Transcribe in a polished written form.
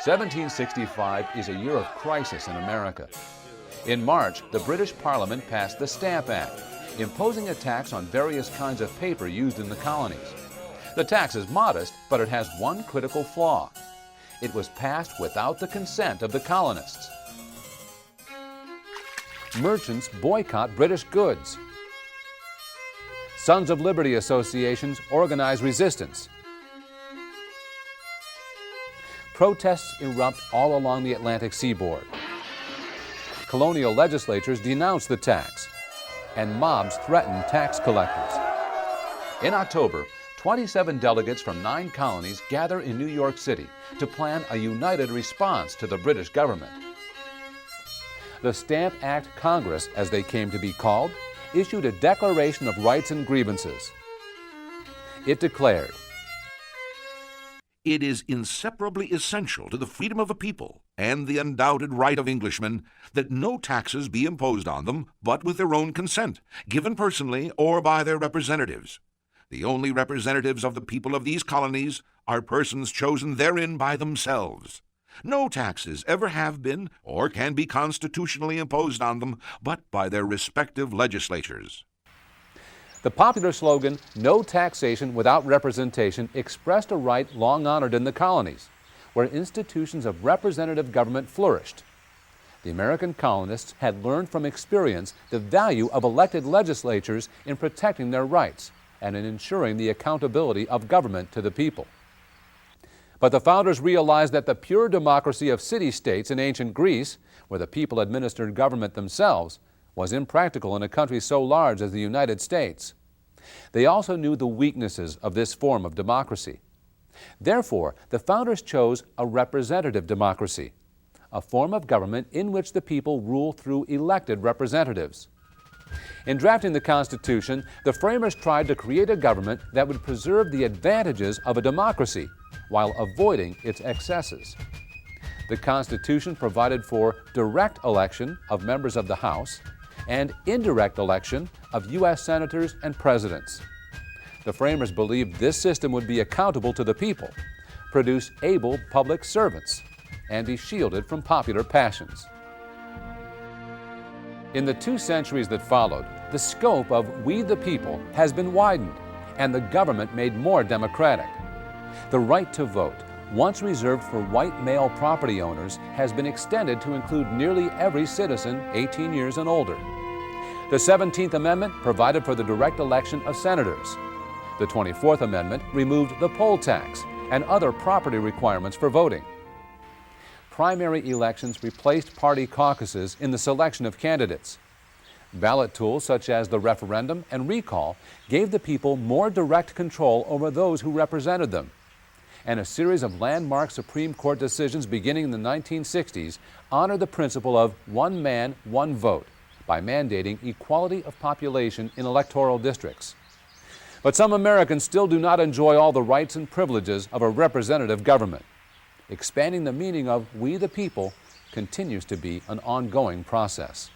1765 is a year of crisis in America. In March, the British Parliament passed the Stamp Act, imposing a tax on various kinds of paper used in the colonies. The tax is modest, but it has one critical flaw. It was passed without the consent of the colonists. Merchants boycott British goods. Sons of Liberty associations organize resistance. Protests erupt all along the Atlantic seaboard. Colonial legislatures denounce the tax, and mobs threaten tax collectors. In October, 27 delegates from 9 colonies gather in New York City to plan a united response to the British government. The Stamp Act Congress, as they came to be called, issued a Declaration of Rights and Grievances. It declared, "It is inseparably essential to the freedom of a people and the undoubted right of Englishmen that no taxes be imposed on them but with their own consent, given personally or by their representatives. The only representatives of the people of these colonies are persons chosen therein by themselves. No taxes ever have been or can be constitutionally imposed on them but by their respective legislatures." The popular slogan, "No taxation without representation," expressed a right long honored in the colonies, where institutions of representative government flourished. The American colonists had learned from experience the value of elected legislatures in protecting their rights and in ensuring the accountability of government to the people. But the founders realized that the pure democracy of city-states in ancient Greece, where the people administered government themselves, was impractical in a country so large as the United States. They also knew the weaknesses of this form of democracy. Therefore, the founders chose a representative democracy, a form of government in which the people rule through elected representatives. In drafting the Constitution, the framers tried to create a government that would preserve the advantages of a democracy while avoiding its excesses. The Constitution provided for direct election of members of the House and indirect election of U.S. senators and presidents. The framers believed this system would be accountable to the people, produce able public servants, and be shielded from popular passions. In the 2 centuries that followed, the scope of "we the people" has been widened and the government made more democratic. The right to vote, once reserved for white male property owners, has been extended to include nearly every citizen 18 years and older. The 17th Amendment provided for the direct election of senators. The 24th Amendment removed the poll tax and other property requirements for voting. Primary elections replaced party caucuses in the selection of candidates. Ballot tools such as the referendum and recall gave the people more direct control over those who represented them. And a series of landmark Supreme Court decisions beginning in the 1960s honored the principle of one man, one vote by mandating equality of population in electoral districts. But some Americans still do not enjoy all the rights and privileges of a representative government. Expanding the meaning of "we the people" continues to be an ongoing process.